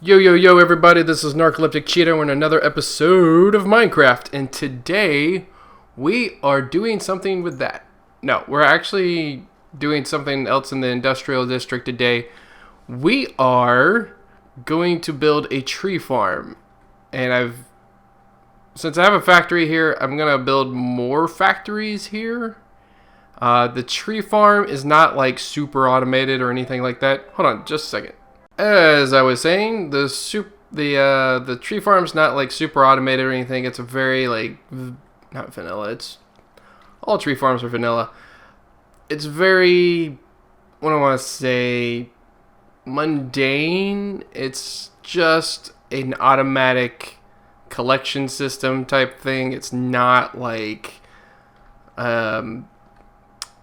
Yo, yo, yo, everybody, this is Narcoleptic Cheetah. We're in another episode of Minecraft, and today we are doing something with that. No, we're actually doing something else in the industrial district today. We are going to build a tree farm, and since I have a factory here, I'm going to build more factories here. The tree farm is not like super automated or anything like that. Hold on, just a second. As I was saying, the tree farm's not like super automated or anything. It's a very not vanilla. It's all tree farms are vanilla. It's very, what do I want to say, mundane. It's just an automatic collection system type thing. It's not like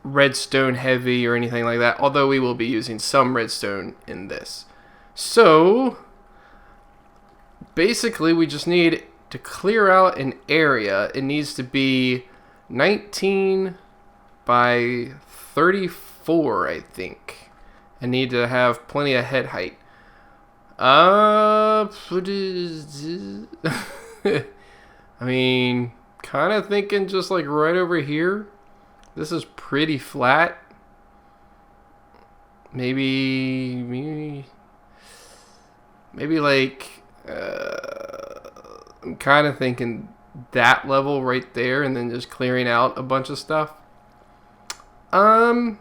redstone heavy or anything like that. Although we will be using some redstone in this. So, basically, we just need to clear out an area. It needs to be 19 by 34, I think. I need to have plenty of head height. I mean, kind of thinking just like right over here. This is pretty flat. Maybe like, I'm kind of thinking that level right there and then just clearing out a bunch of stuff. How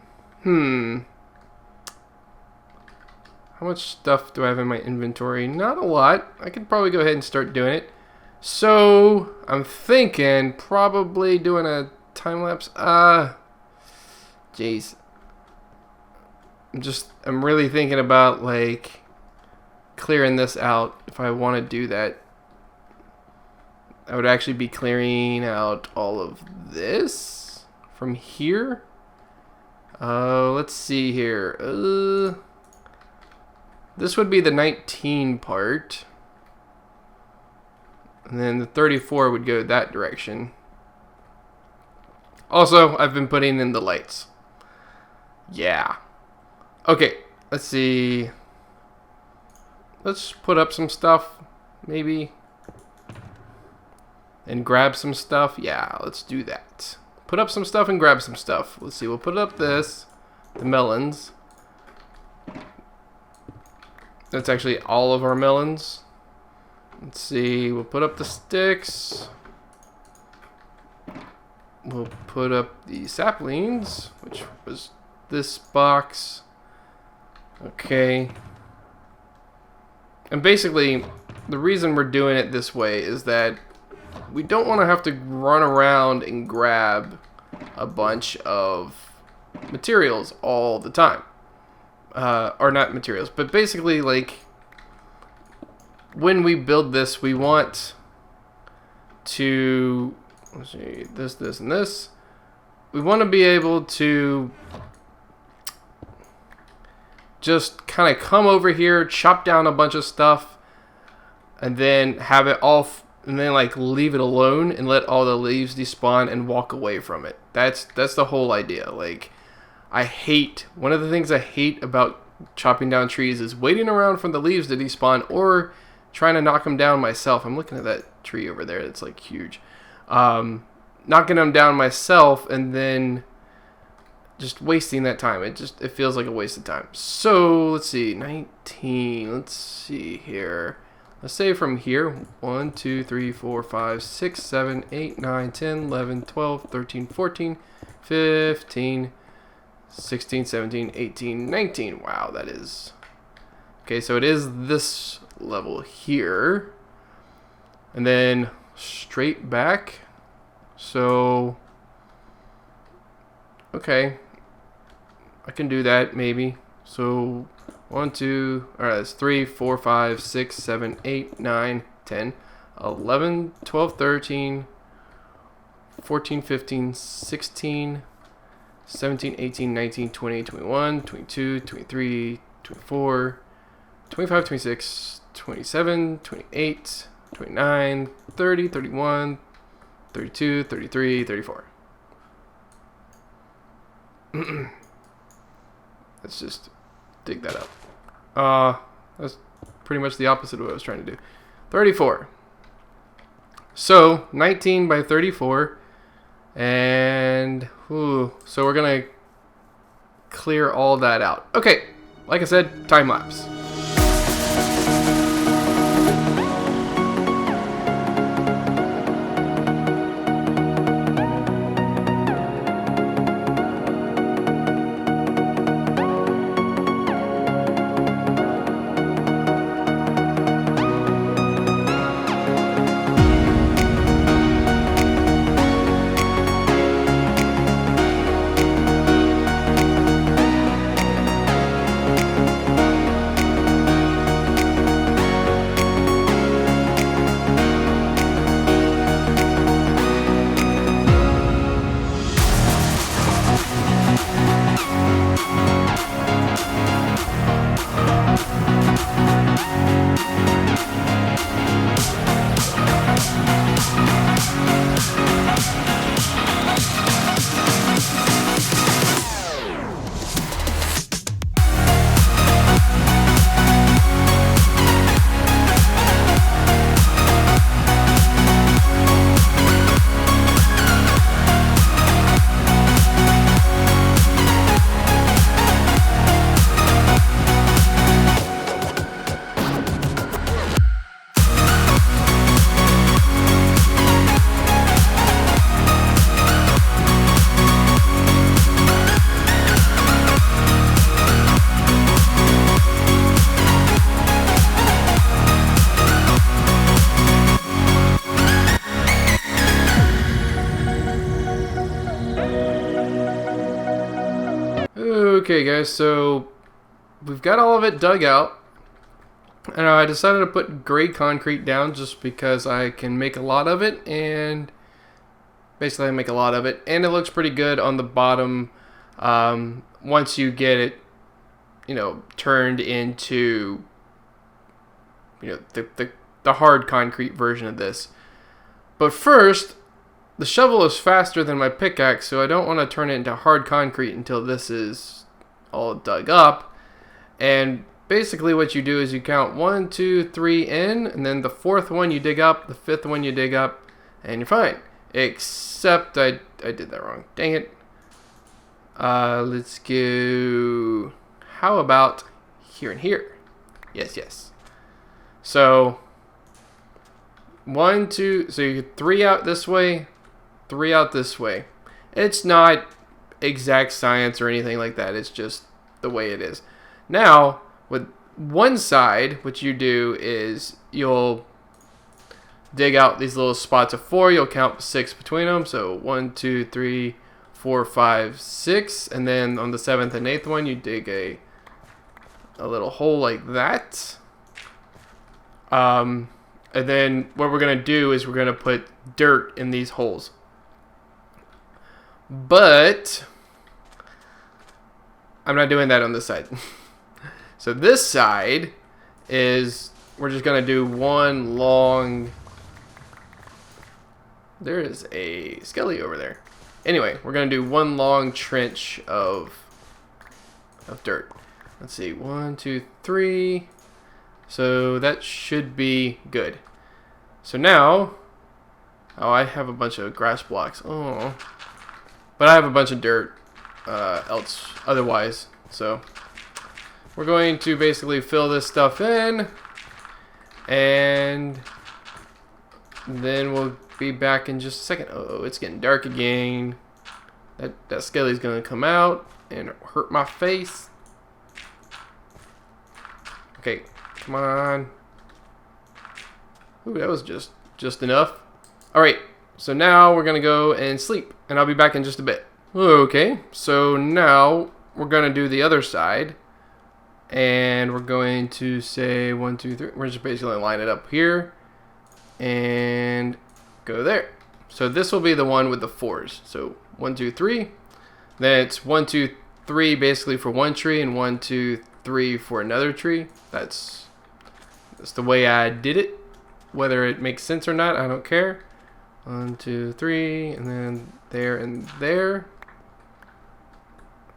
much stuff do I have in my inventory? Not a lot. I could probably go ahead and start doing it. So, I'm thinking probably doing a time lapse. Jeez. I'm really thinking about like clearing this out. If I want to do that, I would actually be clearing out all of this from here. Let's see here. This would be the 19 part, and then the 34 would go that direction. Also, I've been putting in the lights. Yeah. Okay, let's see. Let's put up some stuff, maybe. And grab some stuff. Yeah, let's do that. Put up some stuff and grab some stuff. Let's see, we'll put up the melons. That's actually all of our melons. Let's see, we'll put up the sticks. We'll put up the saplings, which was this box. Okay. And basically, the reason we're doing it this way is that we don't want to have to run around and grab a bunch of materials all the time. Or not materials, but basically, like, when we build this, we want to, let's see, this, and this. We want to be able to just kind of come over here, chop down a bunch of stuff, and then have it all, and then like leave it alone and let all the leaves despawn and walk away from it. That's the whole idea. Like, one of the things I hate about chopping down trees is waiting around for the leaves to despawn or trying to knock them down myself. I'm looking at that tree over there. It's like huge. Knocking them down myself and then just wasting that time. It feels like a waste of time. So let's see, 19. Let's see here. Let's say from here, 1, 2, 3, 4, 5, 6, 7, 8, 9, 10, 11, 12, 13, 14, 15, 16, 17, 18, 19. Wow, that is... Okay, so it is this level here. And then straight back. So... Okay. I can do that, maybe. So, 1, 2... Alright, that's 3, 4, 5, 6, 7, 8, 9, 10, 11, 12, 13, 14, 15, 16... 17, 18, 19, 20, 21, 22, 23, 24, 25, 26, 27, 28, 29, 30, 31, 32, 33, 34. Let's just dig that up. That's pretty much the opposite of what I was trying to do. 34. So 19 by 34, and so we're gonna clear all that out. Okay, like I said, time lapse. Okay guys, so we've got all of it dug out, and I decided to put gray concrete down just because I can make a lot of it, and basically I make a lot of it, and it looks pretty good on the bottom once you get it, you know, turned into, you know, the hard concrete version of this. But first, the shovel is faster than my pickaxe, so I don't want to turn it into hard concrete until this is all dug up. And basically what you do is you count 1, 2, 3 in, and then the fourth one you dig up, the fifth one you dig up, and you're fine. Except I did that wrong. Dang it. Let's go. How about here and here? Yes, yes. So 1, 2. So you get 3 out this way, 3 out this way. It's not exact science or anything like that. It's just the way it is. Now, with one side, what you do is you'll dig out these little spots of 4. You'll count 6 between them. So 1, 2, 3, 4, 5, 6. And then on the 7th and 8th one, you dig a little hole like that. And then what we're going to do is we're going to put dirt in these holes. But I'm not doing that on this side. So this side is, we're just going to do one long, there is a skelly over there. Anyway, we're going to do one long trench of dirt. Let's see, 1, 2, 3. So that should be good. So now, oh, I have a bunch of grass blocks. Oh. But I have a bunch of dirt otherwise. So we're going to basically fill this stuff in, and then we'll be back in just a second. Oh, it's getting dark again. That skelly's gonna come out and hurt my face. Okay, come on. Ooh, that was just enough. All right. So now we're going to go and sleep, and I'll be back in just a bit. Okay, so now we're going to do the other side, and we're going to say 1, 2, 3. We're just basically going to line it up here and go there. So this will be the one with the 4s. So 1, 2, 3. Then it's 1, 2, 3 basically for one tree, and 1, 2, 3 for another tree. That's the way I did it. Whether it makes sense or not, I don't care. 1, 2, 3, and then there and there.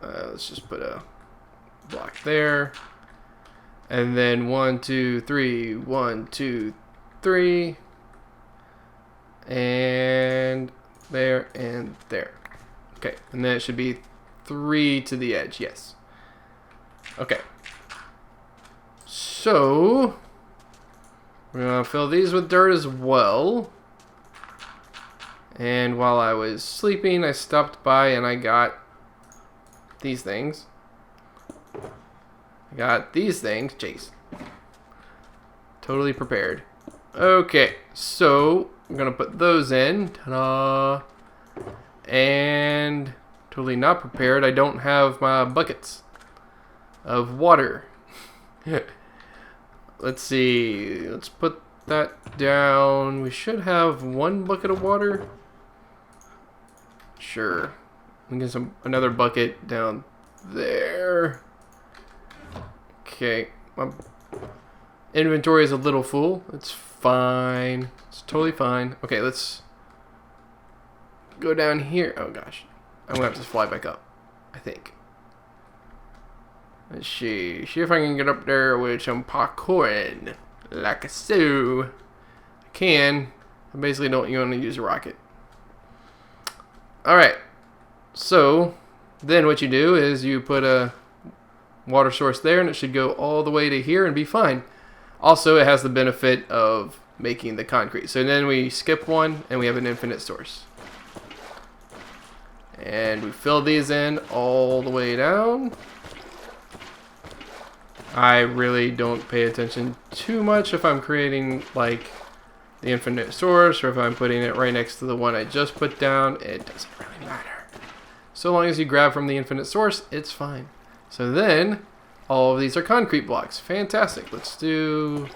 Let's just put a block there. And then 1, 2, 3, 1, 2, 3. And there and there. Okay, and then it should be 3 to the edge, yes. Okay. So, we're going to fill these with dirt as well. And while I was sleeping, I stopped by and I got these things. I got these things. Jeez. Totally prepared. Okay, so I'm going to put those in. Ta-da! And totally not prepared. I don't have my buckets of water. Let's see. Let's put that down. We should have 1 bucket of water. Sure. We get another bucket down there. Okay. My inventory is a little full. It's fine. It's totally fine. Okay, let's go down here. Oh gosh. I'm gonna have to fly back up, I think. Let's see. See if I can get up there with some parkouring. Like so. I can. I basically don't want to use a rocket. Alright. So, then what you do is you put a water source there and it should go all the way to here and be fine. Also, it has the benefit of making the concrete. So then we skip one and we have an infinite source. And we fill these in all the way down. I really don't pay attention too much if I'm creating like the infinite source or if I'm putting it right next to the one I just put down. It doesn't really matter. So long as you grab from the infinite source, it's fine. So then all of these are concrete blocks. Fantastic. Let's do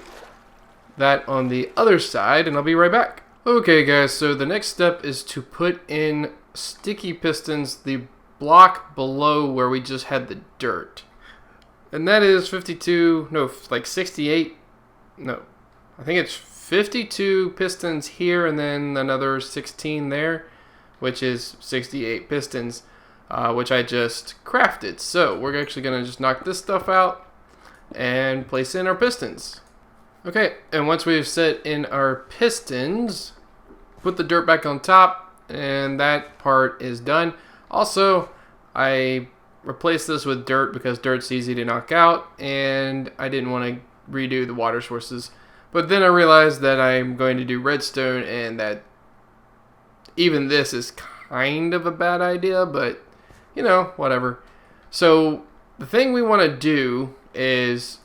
that on the other side and I'll be right back. Okay guys, so the next step is to put in sticky pistons, the block below where we just had the dirt. And that is 52, no, like 68, no, I think it's 52 pistons here and then another 16 there, which is 68 pistons, which I just crafted. So we're actually going to just knock this stuff out and place in our pistons. Okay, and once we've set in our pistons, put the dirt back on top, and that part is done. Also, I replaced this with dirt because dirt's easy to knock out, and I didn't want to redo the water sources. But then I realized that I'm going to do redstone, and that even this is kind of a bad idea, but, you know, whatever. So, the thing we want to do is,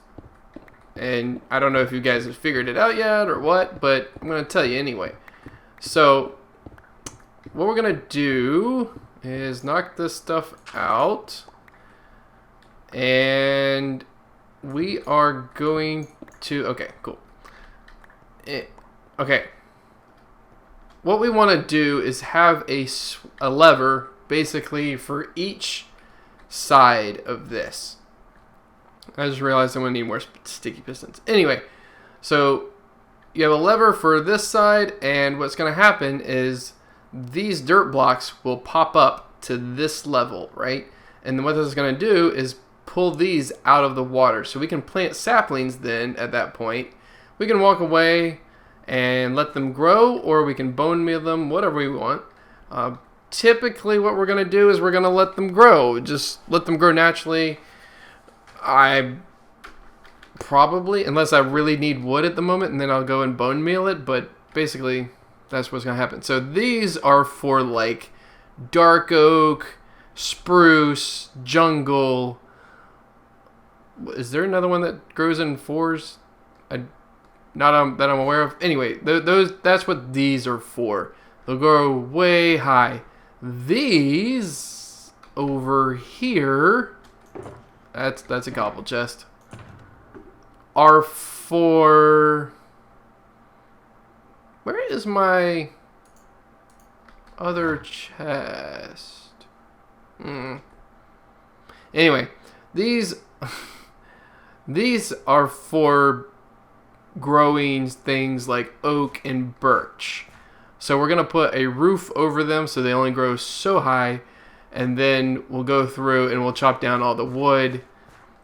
and I don't know if you guys have figured it out yet or what, but I'm going to tell you anyway. So, what we're going to do is knock this stuff out, and we are going to, okay, cool. Okay. What we want to do is have a lever basically for each side of this. I just realized I'm going to need more sticky pistons. Anyway, so you have a lever for this side, and what's going to happen is these dirt blocks will pop up to this level, right? And then what this is going to do is pull these out of the water. So we can plant saplings then at that point. We can walk away and let them grow, or we can bone meal them, whatever we want. Typically what we're going to do is we're going to let them grow. Just let them grow naturally. I probably, unless I really need wood at the moment, and then I'll go and bone meal it, but basically that's what's going to happen. So these are for like dark oak, spruce, jungle. Is there another one that grows in 4s? That I'm aware of. Anyway, that's what these are for. They'll grow way high. These over here, that's a gobble chest, are for, where is my other chest? Anyway, these are for growing things like oak and birch. So we're going to put a roof over them so they only grow so high, and then we'll go through and we'll chop down all the wood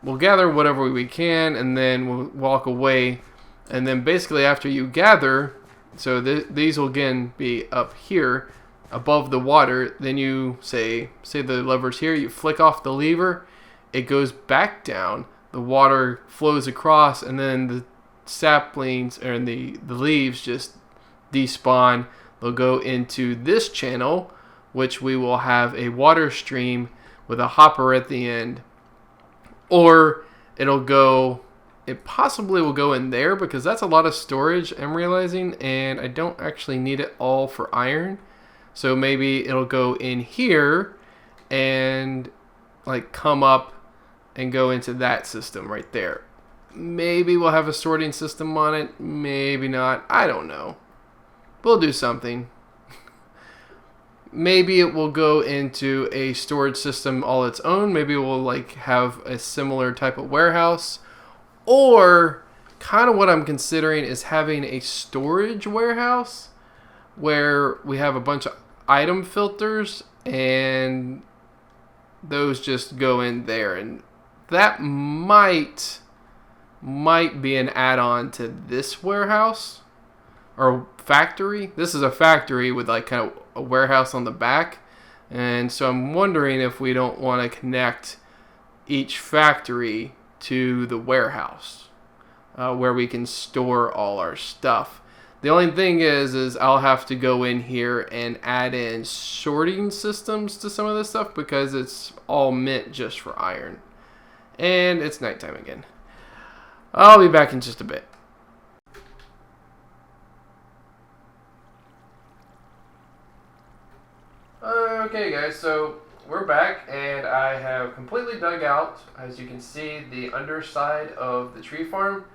we'll gather whatever we can, and then we'll walk away. And then basically after you gather, so these will again be up here above the water. Then you say the lever's here, you flick off the lever, it goes back down, the water flows across, and then the saplings or the leaves just despawn. They'll go into this channel, which we will have a water stream with a hopper at the end. Or it possibly will go in there, because that's a lot of storage, I'm realizing, and I don't actually need it all for iron. So maybe it'll go in here and like come up and go into that system right there. Maybe we'll have a sorting system on it, maybe not, I don't know. We'll do something. Maybe it will go into a storage system all its own. Maybe we'll like have a similar type of warehouse. Or kind of what I'm considering is having a storage warehouse where we have a bunch of item filters and those just go in there. And that might be an add-on to this warehouse or factory. This is a factory with like kind of a warehouse on the back, and so I'm wondering if we don't want to connect each factory to the warehouse where we can store all our stuff. The only thing is I'll have to go in here and add in sorting systems to some of this stuff, because it's all meant just for iron. And it's nighttime again. I'll be back in just a bit. Okay guys, so we're back, and I have completely dug out, as you can see, the underside of the tree farm.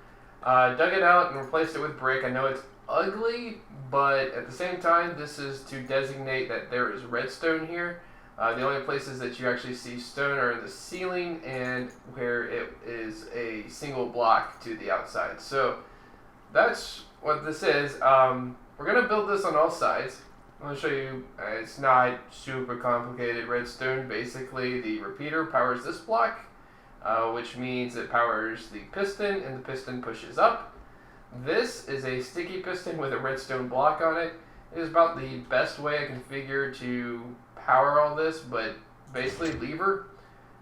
Dug it out and replaced it with brick. I know it's ugly, but at the same time, this is to designate that there is redstone here. The only places that you actually see stone are in the ceiling and where it is a single block to the outside. So that's what this is. We're going to build this on all sides. I'm going to show you, it's not super complicated redstone. Basically, the repeater powers this block, which means it powers the piston, and the piston pushes up. This is a sticky piston with a redstone block on it. It is about the best way I can figure to power all this, but basically lever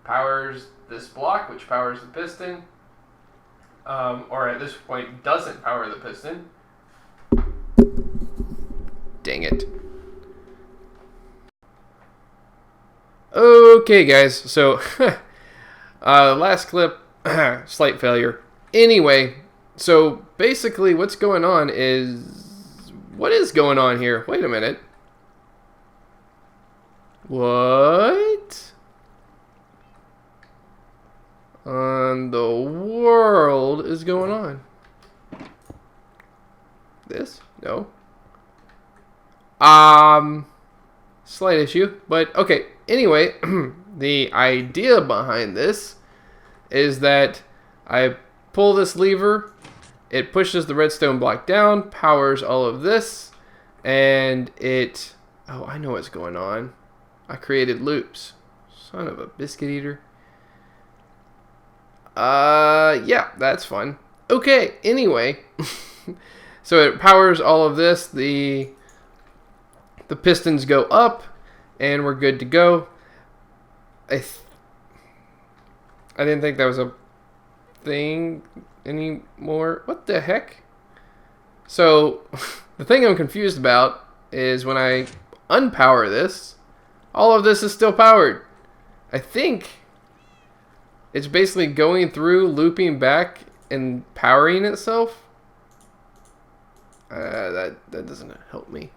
powers this block, which powers the piston, or at this point doesn't power the piston. Dang it. Okay guys, so last clip, slight failure. Anyway, so basically what's going on is, what is going on here? Wait a minute. What on the world is going on? This? No. Slight issue, but okay. Anyway, the idea behind this is that I pull this lever, it pushes the redstone block down, powers all of this, and it... Oh, I know what's going on. I created loops. Son of a biscuit eater. Yeah, that's fun. Okay, anyway. So it powers all of this. The pistons go up, and we're good to go. I didn't think that was a thing anymore. What the heck? So, the thing I'm confused about is when I unpower this, all of this is still powered. I think it's basically going through, looping back, and powering itself. That doesn't help me.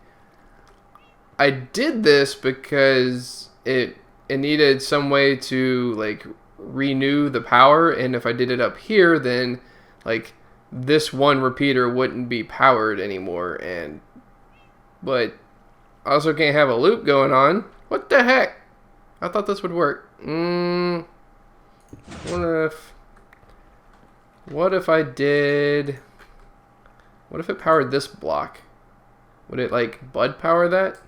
I did this because it needed some way to like renew the power, and if I did it up here, then like this one repeater wouldn't be powered anymore. But I also can't have a loop going on. What the heck? I thought this would work. What if I did? What if it powered this block? Would it like bud power that?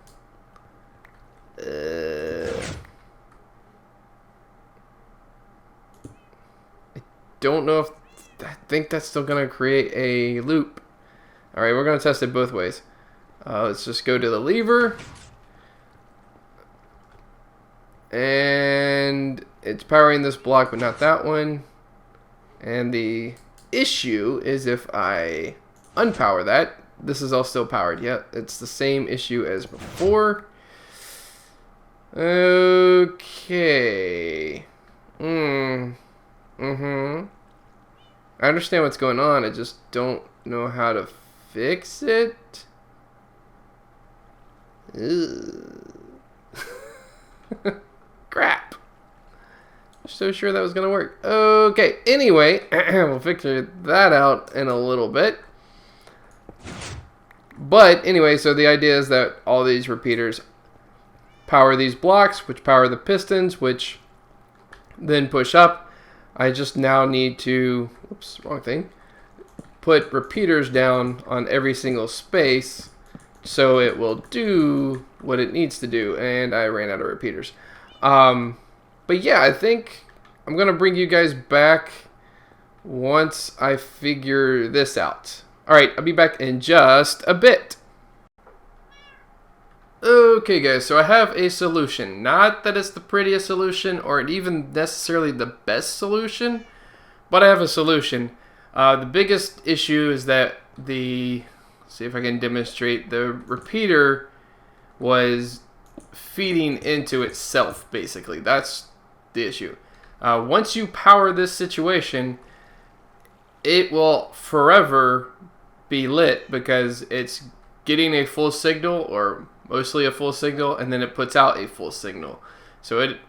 don't know if... I think that's still going to create a loop. Alright, we're going to test it both ways. Let's just go to the lever. And it's powering this block, but not that one. And the issue is if I unpower that, this is all still powered. Yep, it's the same issue as before. Okay. I understand what's going on. I just don't know how to fix it. Crap. I'm so sure that was going to work. Okay, anyway, we'll figure that out in a little bit. But anyway, so the idea is that all these repeaters power these blocks, which power the pistons, which then push up. I just now need to, oops, wrong thing, put repeaters down on every single space so it will do what it needs to do. And I ran out of repeaters. But yeah, I think I'm going to bring you guys back once I figure this out. Alright, I'll be back in just a bit. Okay guys, so I have a solution. Not that it's the prettiest solution or even necessarily the best solution, but I have a solution. The biggest issue is that let's see if I can demonstrate, the repeater was feeding into itself, basically. That's the issue. Once you power this situation, it will forever be lit because it's getting a full signal, or mostly a full signal, and then it puts out a full signal. So it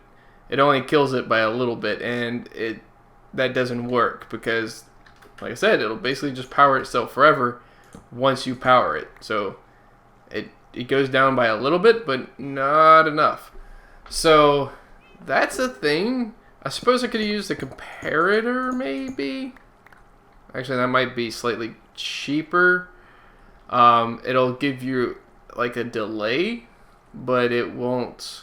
only kills it by a little bit, and that doesn't work because, like I said, it'll basically just power itself forever once you power it. So it goes down by a little bit, but not enough. So that's a thing. I suppose I could use the comparator, maybe. Actually, that might be slightly cheaper. It'll give you like a delay, but it won't.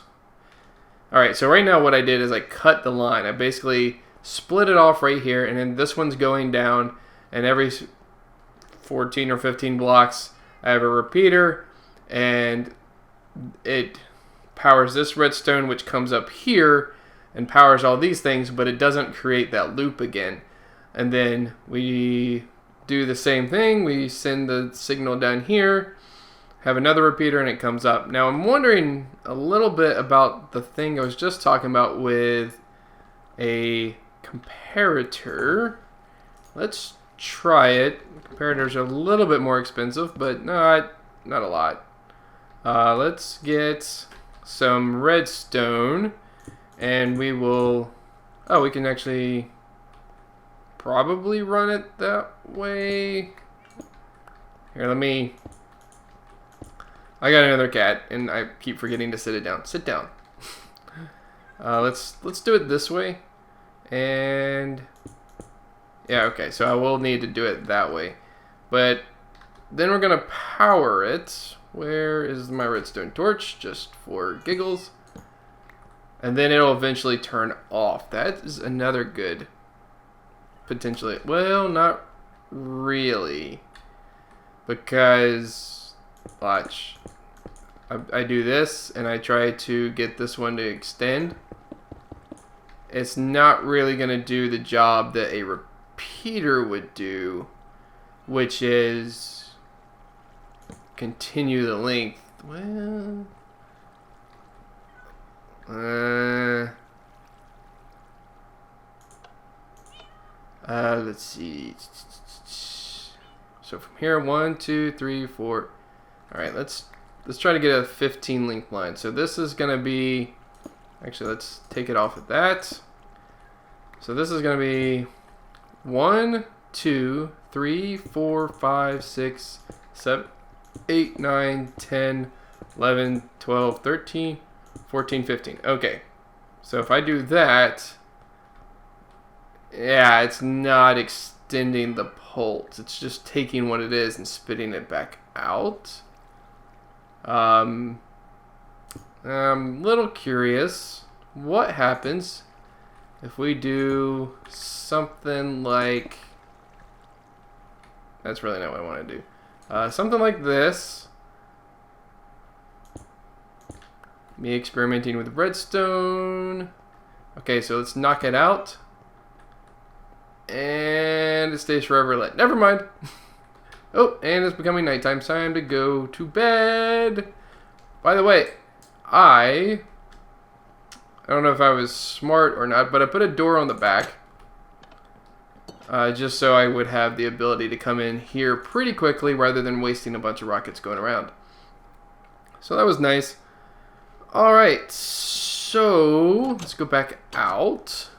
Alright, so right now what I did is I cut the line. I basically split it off right here, and then this one's going down, and every 14 or 15 blocks I have a repeater, and it powers this redstone, which comes up here and powers all these things, but it doesn't create that loop again. And then we do the same thing. We send the signal down here, have another repeater, and it comes up. Now I'm wondering a little bit about the thing I was just talking about with a comparator. Let's try it. Comparators are a little bit more expensive, but not a lot. Let's get some redstone, and we will... Oh, we can actually probably run it that way. Here, I got another cat, and I keep forgetting to sit it down. Sit down. Let's do it this way. And yeah, okay, so I will need to do it that way. But then we're gonna power it. Where is my redstone torch? Just for giggles. And then it'll eventually turn off. That is another good, potentially, well, not really, because watch, I do this and I try to get this one to extend. It's not really going to do the job that a repeater would do, which is continue the length. Well, let's see. So from here, 1, 2, 3, 4. All right, let's try to get a 15 length line. So this is gonna be, actually, let's take it off at that. So this is gonna be 1, 2, 3, 4, 5, 6, 7, 8, 9, 10, 11, 12, 13, 14, 15. Okay, so if I do that, yeah, it's not extending the pulse. It's just taking what it is and spitting it back out. I'm a little curious what happens if we do something like... That's really not what I want to do. Something like this. Me experimenting with redstone. Okay, so let's knock it out. And it stays forever lit. Never mind. Oh, and it's becoming nighttime. Time to go to bed. By the way, I don't know if I was smart or not, but I put a door on the back. Just so I would have the ability to come in here pretty quickly rather than wasting a bunch of rockets going around. So that was nice. Alright, so let's go back out.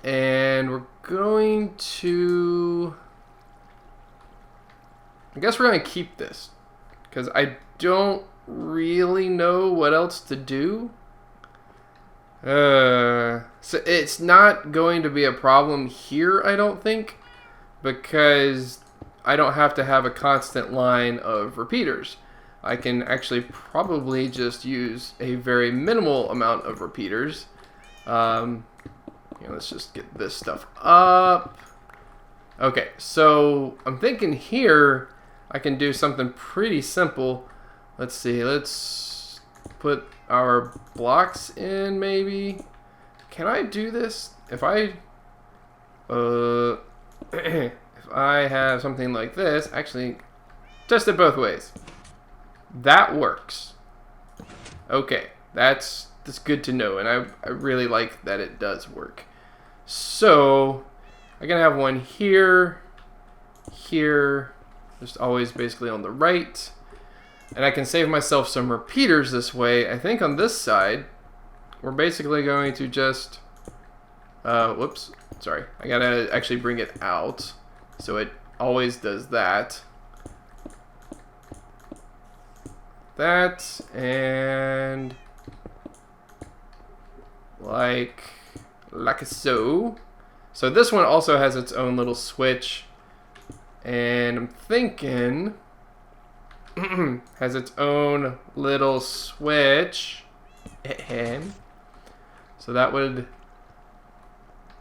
And we're going to... I guess we're going to keep this, because I don't really know what else to do. So it's not going to be a problem here, I don't think, because I don't have to have a constant line of repeaters. I can actually probably just use a very minimal amount of repeaters. Let's just get this stuff up. Okay, so I'm thinking here I can do something pretty simple. Let's see, let's put our blocks in maybe. Can I do this? If I if I have something like this, actually test it both ways. That works. Okay, that's good to know, and I really like that it does work. So I'm gonna have one here, here, just always basically on the right. And I can save myself some repeaters this way. I think on this side, we're basically going to just... whoops, sorry. I gotta actually bring it out. So it always does that. That, and... like so. So this one also has its own little switch. And I'm thinking... has its own little switch. So that would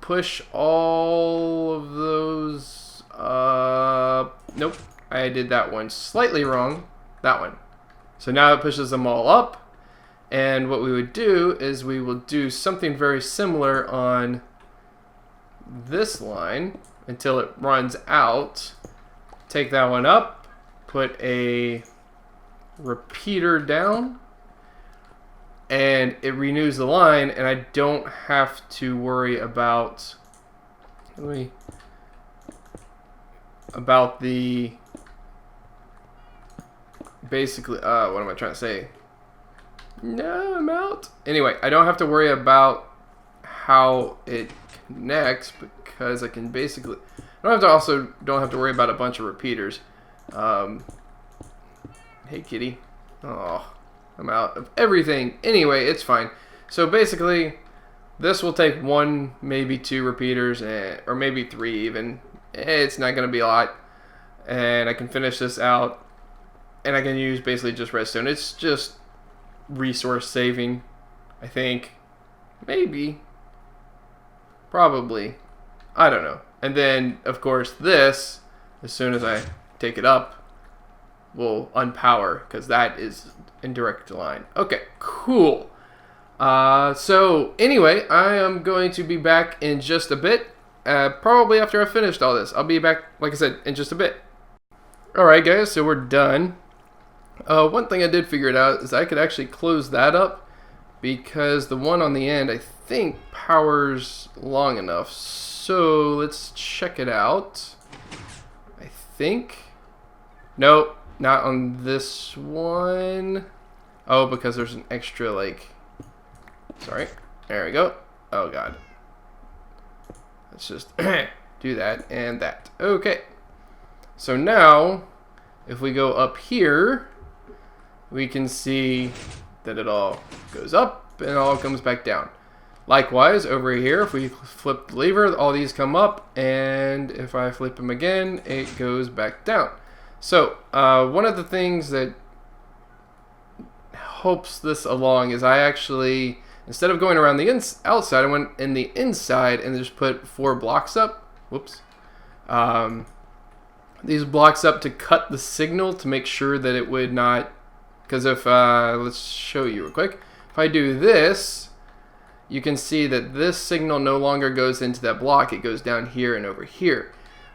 push all of those up. Nope, I did that one slightly wrong. That one. So now it pushes them all up. And what we would do is we will do something very similar on this line until it runs out. Take that one up. Put a repeater down, and it renews the line, and I don't have to worry about the basically what am I trying to say? No, I'm out. Anyway, I don't have to worry about how it connects because I can basically don't have to worry about a bunch of repeaters. Hey kitty. Oh, I'm out of everything. Anyway, it's fine. So basically, this will take one, maybe two repeaters, or maybe three even. It's not going to be a lot. And I can finish this out. And I can use basically just redstone. It's just resource saving, I think. Maybe. Probably. I don't know. And then, of course, this, as soon as I take it up, will unpower because that is in direct line. Okay, cool. So anyway, I am going to be back in just a bit. Probably after I've finished all this. I'll be back, like I said, in just a bit. Alright guys, so we're done. One thing I did figure it out is I could actually close that up because the one on the end I think powers long enough. So let's check it out. I think. Nope. Not on this one. Oh, because there's an extra, like... Sorry. There we go. Oh, God. Let's just do that and that. Okay. So now, if we go up here, we can see that it all goes up and it all comes back down. Likewise, over here, if we flip the lever, all these come up. And if I flip them again, it goes back down. So, one of the things that helps this along is I actually instead of going around the outside, I went in the inside and just put 4 blocks up. Whoops. These blocks up to cut the signal to make sure that it would not, because if, let's show you real quick. If I do this, you can see that this signal no longer goes into that block. It goes down here and over here.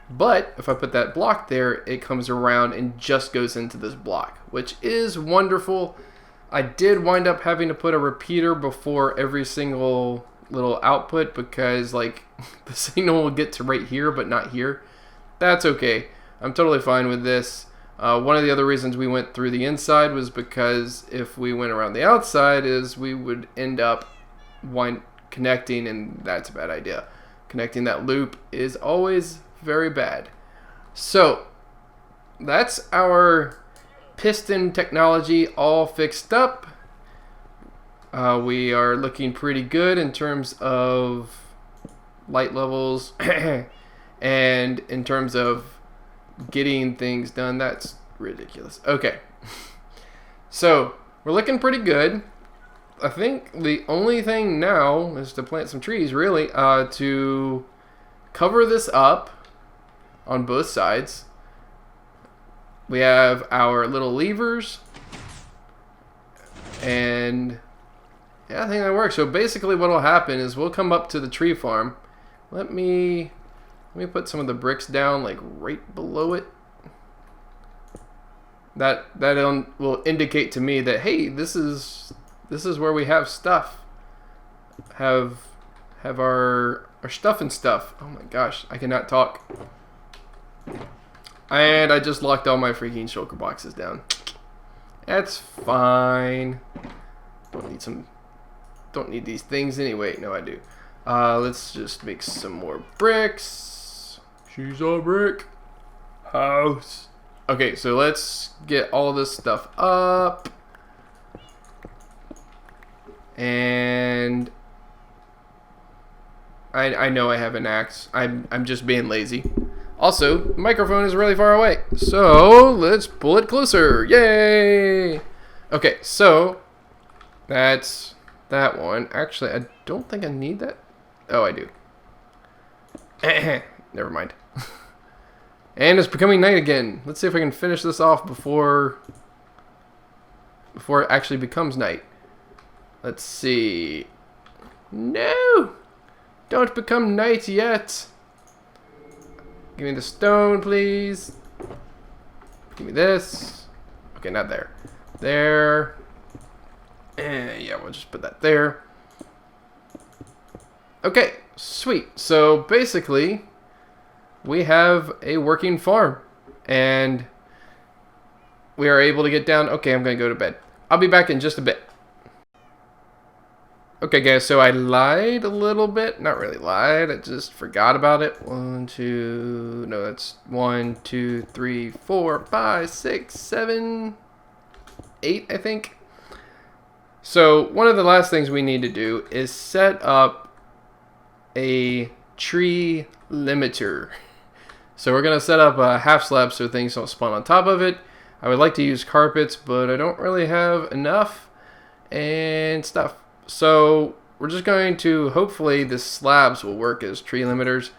But if I put that block there, it comes around and just goes into this block, which is wonderful. I did wind up having to put a repeater before every single little output because like the signal will get to right here but not here. That's okay. I'm totally fine with this. One of the other reasons we went through the inside was because if we went around the outside is we would end up connecting, and that's a bad idea. Connecting that loop is always very bad. So that's our piston technology all fixed up. We are looking pretty good in terms of light levels and in terms of getting things done. That's ridiculous. Okay. So we're looking pretty good. I think the only thing now is to plant some trees, really, to cover this up on both sides. We have our little levers, and yeah, I think that works. So basically what will happen is we'll come up to the tree farm. Let me put some of the bricks down like right below it. That will indicate to me that, hey, this is where we have stuff. Have our stuff and stuff. Oh my gosh, I cannot talk. And I just locked all my freaking shulker boxes down. That's fine. Don't need these things anyway. No, I do. Let's just make some more bricks. She's a brick house. Okay, so let's get all this stuff up. And I know I have an axe. I'm just being lazy. Also, the microphone is really far away, so let's pull it closer. Yay! Okay, so that's that one. Actually, I don't think I need that. Oh, I do. Never mind. And it's becoming night again. Let's see if I can finish this off before it actually becomes night. Let's see. No! Don't become night yet. Give me the stone, please. Give me this. Okay, not there. There. Yeah, we'll just put that there. Okay, sweet. So basically, we have a working farm. And we are able to get down. Okay, I'm going to go to bed. I'll be back in just a bit. Okay, guys, so I lied a little bit. Not really lied. I just forgot about it. 1, 2... No, that's 1, 2, 3, 4, 5, 6, 7, 8, I think. So one of the last things we need to do is set up a tree limiter. So we're going to set up a half slab so things don't spawn on top of it. I would like to use carpets, but I don't really have enough and stuff. So we're just going to, hopefully the slabs will work as tree limiters.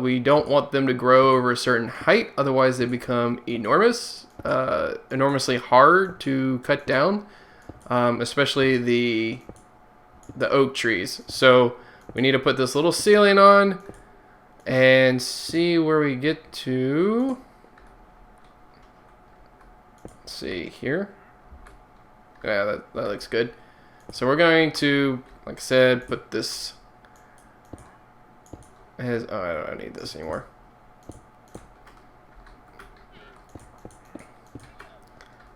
We don't want them to grow over a certain height, otherwise they become enormously hard to cut down, especially the oak trees. So we need to put this little ceiling on and see where we get to. Let's see here. Yeah, that looks good. So we're going to, like I said, put this as, oh, I don't need this anymore.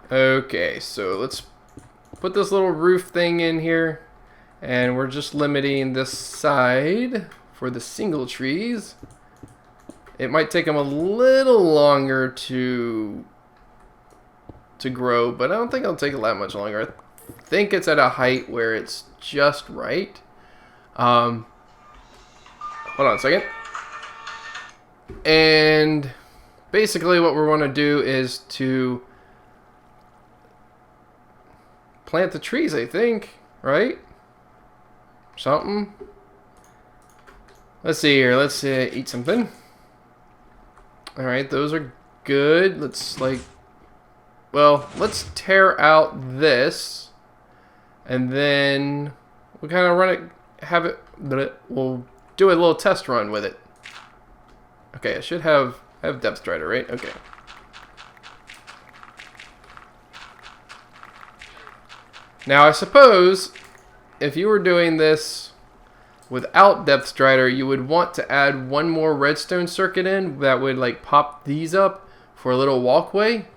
Okay, so let's put this little roof thing in here, and we're just limiting this side for the single trees. It might take them a little longer to grow, but I don't think it'll take it that much longer. I think it's at a height where it's just right. Hold on a second. And basically what we want to do is to plant the trees, I think, right? something. Let's see here. Let's eat something. Alright, those are good. Let's let's tear out this. And then we'll kind of run it, we'll do a little test run with it. Okay, I should have depth strider, right? Okay. Now, I suppose if you were doing this without depth strider, you would want to add one more redstone circuit in that would like pop these up for a little walkway.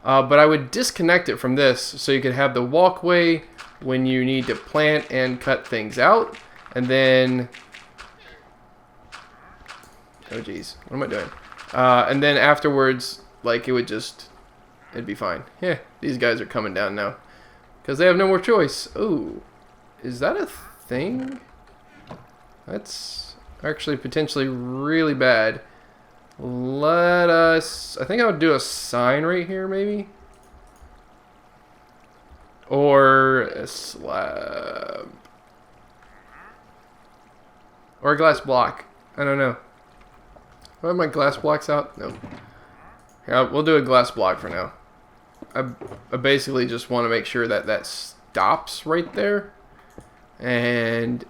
But I would disconnect it from this so you could have the walkway when you need to plant and cut things out. And then, oh geez, what am I doing? And then afterwards, like it'd be fine. Yeah, these guys are coming down now because they have no more choice. Oh, is that a thing? That's actually potentially really bad. I think I would do a sign right here maybe. Or a slab. Or a glass block. I don't know. Do I have my glass blocks out? No. Here, we'll do a glass block for now. I basically just want to make sure that that stops right there. And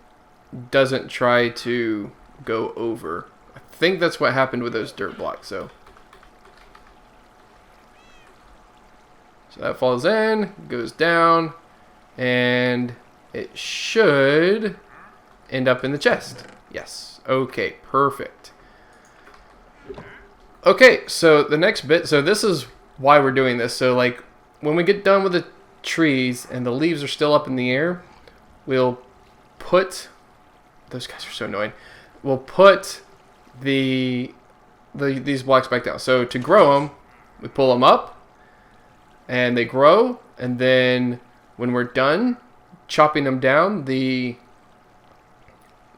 doesn't try to go over. I think that's what happened with those dirt blocks. So that falls in, goes down, and it should end up in the chest. Yes. Okay, perfect. Okay, so the next bit, so this is why we're doing this. So like when we get done with the trees and the leaves are still up in the air, we'll put, those guys are so annoying, we'll put these blocks back down. So to grow them, we pull them up and they grow, and then when we're done chopping them down, the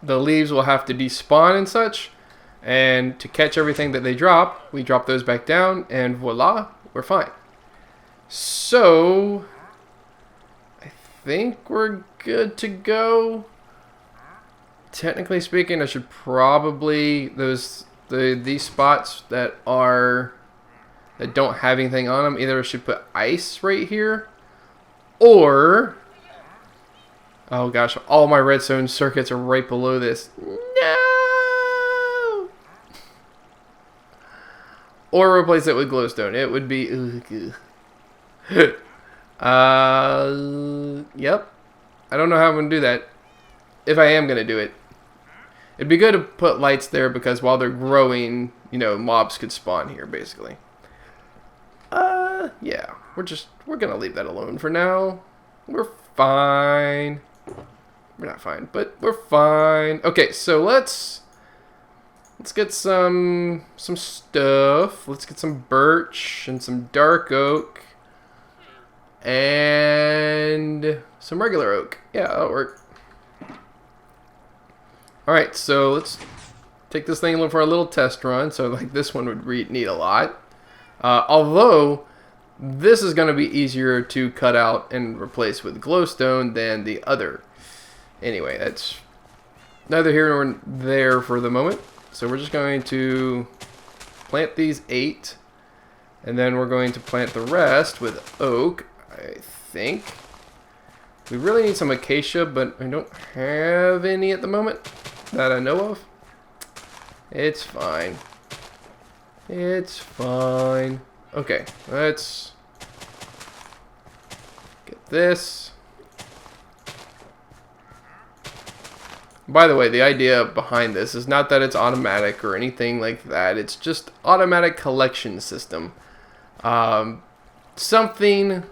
leaves will have to despawn and such, and to catch everything that they drop, we drop those back down, and voila, we're fine. So I think we're good to go. Technically speaking, I should probably these spots that don't have anything on them, either I should put ice right here, or oh gosh, all my redstone circuits are right below this. No! Or replace it with glowstone. It would be yep. I don't know how I'm gonna do that. If I am gonna do it, it'd be good to put lights there because while they're growing, you know, mobs could spawn here basically. Yeah, we're gonna leave that alone for now. We're fine. We're not fine, but we're fine. Okay, so let's get some stuff. Let's get some birch and some dark oak and some regular oak. Yeah, that'll work. All right, so let's take this thing for a little test run. So like this one would need a lot. Although this is going to be easier to cut out and replace with glowstone than the other. Anyway, that's neither here nor there for the moment. So we're just going to plant these 8. And then we're going to plant the rest with oak, I think. We really need some acacia, but I don't have any at the moment that I know of. It's fine. It's fine. Okay, let's get this. By the way, the idea behind this is not that it's automatic or anything like that. It's just automatic collection system. Something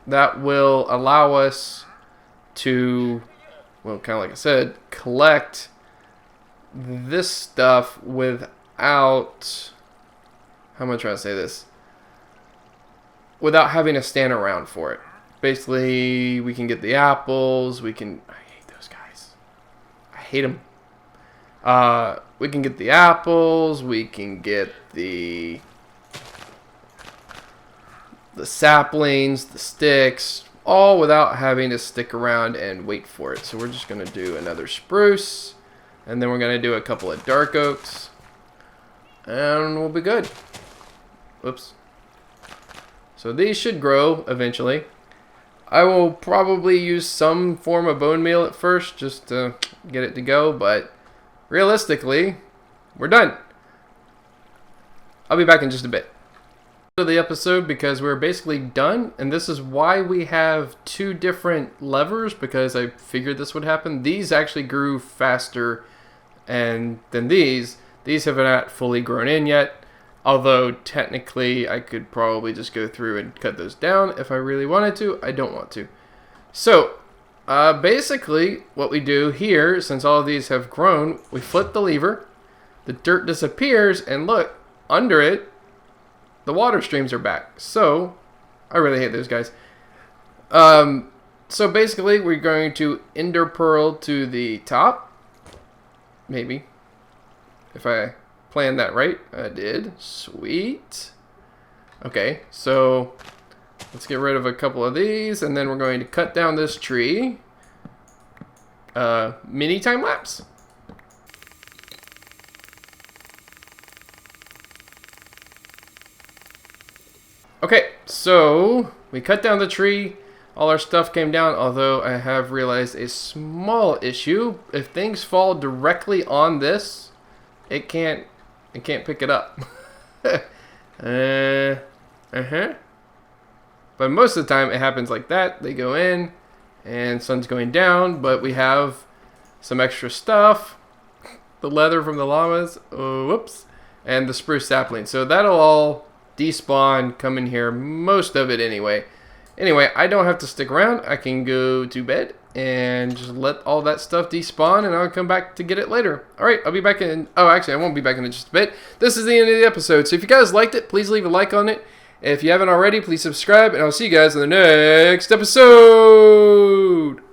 that will allow us to, well, kind of like I said, collect this stuff without, how am I trying to say this? Without having to stand around for it. Basically, we can get the apples, we can, I hate those guys. I hate them. We can get the apples, we can get the saplings, the sticks, all without having to stick around and wait for it. So we're just going to do another spruce, and then we're going to do a couple of dark oaks, and we'll be good. Whoops. So these should grow eventually. I will probably use some form of bone meal at first just to get it to go, but realistically, we're done. I'll be back in just a bit. Of the episode because we're basically done, and this is why we have two different levers, because I figured this would happen. These actually grew faster than these. These have not fully grown in yet, although technically I could probably just go through and cut those down if I really wanted to. I don't want to. So basically what we do here, since all of these have grown, we flip the lever, the dirt disappears, and look, under it the water streams are back. So I really hate those guys. So basically we're going to ender pearl to the top, maybe, if I planned that right. I did. Sweet. Okay, so let's get rid of a couple of these, and then we're going to cut down this tree. Mini time lapse. Okay, so we cut down the tree. All our stuff came down, although I have realized a small issue. If things fall directly on this, it can't pick it up. But most of the time it happens like that. They go in and sun's going down, but we have some extra stuff. The leather from the llamas, whoops, and the spruce sapling. So that'll all despawn, come in here, most of it anyway. Anyway, I don't have to stick around. I can go to bed and just let all that stuff despawn, and I'll come back to get it later. Alright, I'll be back in... Oh, actually, I won't be back in just a bit. This is the end of the episode. So if you guys liked it, please leave a like on it. If you haven't already, please subscribe, and I'll see you guys in the next episode.